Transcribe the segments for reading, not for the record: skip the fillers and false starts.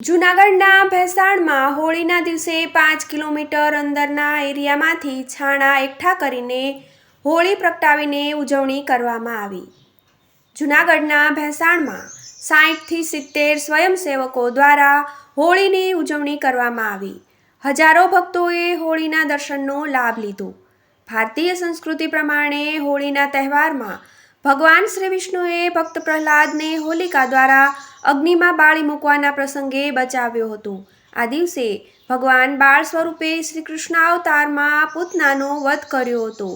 જૂનાગઢના ભેંસાણમાં હોળીના દિવસે 5 કિલોમીટર અંદરના એરિયામાંથી છાણા એકઠા કરીને હોળી પ્રગટાવીને ઉજવણી કરવામાં આવી। જૂનાગઢના ભેંસાણમાં 60થી 70 સ્વયંસેવકો દ્વારા હોળીની ઉજવણી કરવામાં આવી। હજારો ભક્તોએ હોળીના દર્શનનો લાભ લીધો। ભારતીય સંસ્કૃતિ પ્રમાણે હોળીના તહેવારમાં ભગવાન શ્રી વિષ્ણુએ ભક્ત પ્રહલાદને હોલિકા દ્વારા અગ્નિમાં બાળી મૂકવાના પ્રસંગે બચાવ્યો હતો। આ દિવસે ભગવાન બાળ સ્વરૂપે શ્રી કૃષ્ણ અવતારમાં પૂતનાનો વધ કર્યો હતો।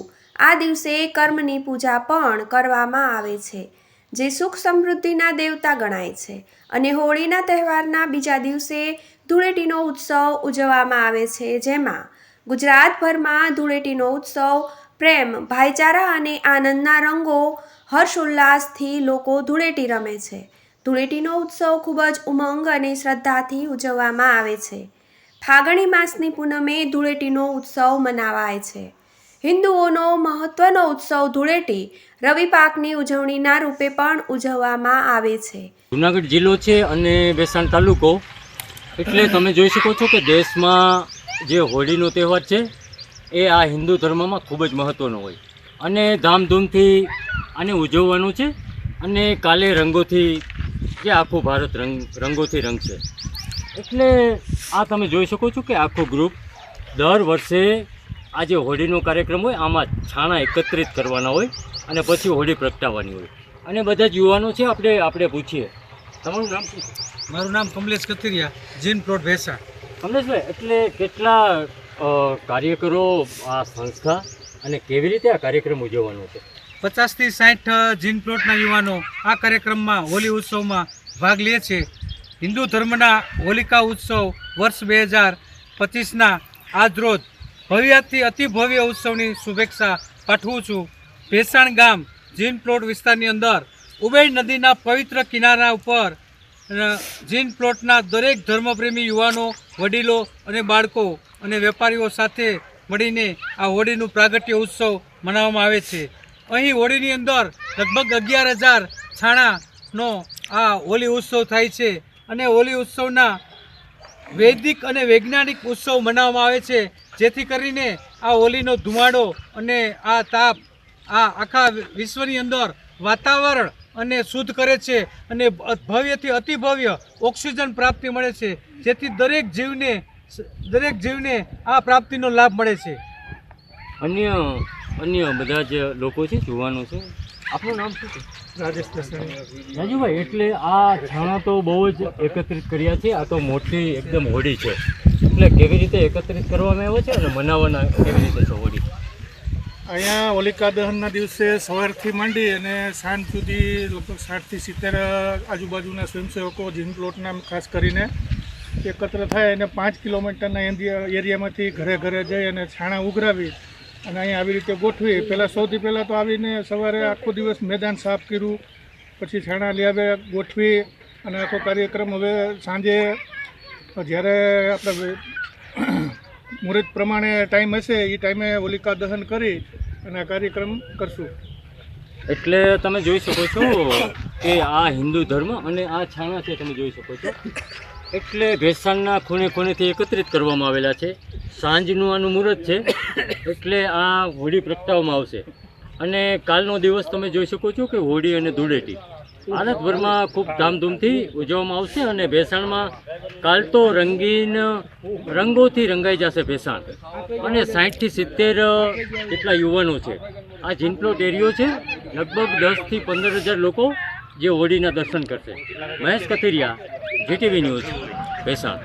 આ દિવસે કર્મની પૂજા પણ કરવામાં આવે છે, જે સુખ સમૃદ્ધિના દેવતા ગણાય છે। અને હોળીના તહેવારના બીજા દિવસે ધૂળેટીનો ઉત્સવ ઉજવવામાં આવે છે, જેમાં ગુજરાતભરમાં ધૂળેટીનો ઉત્સવ પ્રેમ, ભાઈચારા અને આનંદના રંગો હર્ષોલ્લાસથી લોકો ધૂળેટી રમે છે। ધૂળેટીનો ઉત્સવ ખૂબ જ ઉમંગ અને શ્રદ્ધાથી ઉજવવામાં આવે છે। ફાગણી માસની પૂનમે ધૂળેટીનો ઉત્સવ મનાવાય છે। હિન્દુઓનો મહત્વનો ઉત્સવ ધૂળેટી રવિ પાકની ઉજવણીના રૂપે પણ ઉજવવામાં આવે છે। જૂનાગઢ જિલ્લો છે અને ભેંસાણ તાલુકો, એટલે તમે જોઈ શકો છો કે દેશમાં જે હોળીનો તહેવાર છે એ આ હિન્દુ ધર્મમાં ખૂબ જ મહત્ત્વનો હોય અને ધામધૂમથી આને ઉજવવાનું છે। અને કાલે રંગોથી જે આખું ભારત રંગોથી રંગશે, એટલે આ તમે જોઈ શકો છો કે આખું ગ્રુપ દર વર્ષે આ જે હોળીનો કાર્યક્રમ હોય આમાં છાણા એકત્રિત કરવાના હોય અને પછી હોળી પ્રગટાવવાની હોય। અને બધા જ યુવાનો છે, આપણે પૂછીએ, તમારું નામ શું છે? મારું નામ કમલેશ કથિરિયા, જીન પ્લોટ ભેંસાણ। કમલેશભાઈ, એટલે કેટલા કાર્યકરો આ સંસ્થા અને કેવી રીતે આ કાર્યક્રમ ઉજવવાનો છે? 50થી 60 જીન પ્લોટના યુવાનો આ કાર્યક્રમમાં હોલી ઉત્સવમાં ભાગ લે છે। હિન્દુ ધર્મના હોલિકા ઉત્સવ વર્ષ 2025ના આજરોજ ભવ્યથી અતિ ભવ્ય ઉત્સવની શુભેચ્છા પાઠવું છું। ભેંસાણ ગામ જીન પ્લોટ વિસ્તારની અંદર ઉબેડ નદીના પવિત્ર કિનારા ઉપર જીન પ્લોટના દરેક ધર્મપ્રેમી યુવાનો, વડીલો અને બાળકો અને વેપારીઓ સાથે મળીને આ હોળીનું પ્રાગટ્ય ઉત્સવ મનાવવામાં આવે છે। અહીં હોળીની અંદર લગભગ 11,000 છાણાનો આ હોલી ઉત્સવ થાય છે અને હોલી ઉત્સવના વૈદિક અને વૈજ્ઞાનિક ઉત્સવ મનાવવામાં આવે છે, જેથી કરીને આ હોલીનો ધુમાડો અને આ તાપ આ આખા વિશ્વની અંદર વાતાવરણ અને શુદ્ધ કરે છે અને ભવ્યથી અતિ ભવ્ય ઓક્સિજન પ્રાપ્તિ મળે છે, જેથી દરેક જીવને આ પ્રાપ્તિનો લાભ મળે છે। અન્ય બધા જ લોકો છે, જોવાનું છે, આપનું નામ શું છે? રાજેશ દસાણી। રાજુભાઈ, એટલે આ છાણા તો બહુ જ એકત્રિત કર્યા છે, આ તો મોટી એકદમ હોળી છે, એટલે કેવી રીતે એકત્રિત કરવામાં આવે છે અને મનાવવાના કેવી રીતે છે હોળી? અહીંયા હોલિકા દહનના દિવસે સવારથી માંડી અને સાંજ સુધી લગભગ 60થી 70 આજુબાજુના સ્વયંસેવકો જીન પ્લોટના ખાસ કરીને એકત્ર થાય અને 5 કિલોમીટરના એરિયામાંથી ઘરે ઘરે જઈ અને છાણા ઉઘરાવી અને અહીંયા આવી રીતે ગોઠવી। સૌથી પહેલાં તો આવીને સવારે આખો દિવસ મેદાન સાફ કર્યું, પછી છાણા લઈ આવ્યા, ગોઠવી અને આખો કાર્યક્રમ હવે સાંજે જ્યારે આપણે મુહૂર્ત પ્રમાણે ટાઈમ હશે એ ટાઈમે હોલિકા દહન કરી અને આ કાર્યક્રમ કરશું। એટલે તમે જોઈ શકો છો કે આ હિન્દુ ધર્મ અને આ છાણા છે, તમે જોઈ શકો છો, એટલે ભેંસાણના ખૂણે ખૂણેથી એકત્રિત કરવામાં આવેલા છે। સાંજનું આનું મુહૂર્ત છે, એટલે આ હોળી પ્રગટાવવામાં આવશે અને કાલનો દિવસ તમે જોઈ શકો છો કે હોળી અને ધૂળેટી ભારતભરમાં ખૂબ ધામધૂમથી ઉજવવામાં આવશે। અને ભેંસાણમાં કાલ તો રંગીન રંગોથી રંગાઈ જશે ભેંસાણ, અને 60થી 70 કેટલા યુવાનો છે। આ જીન પ્લોટ એરિયો છે, લગભગ 10થી 15,000 લોકો જે હોળીના દર્શન કરશે। Mahesh Kathiria, GTV news, Bhesan.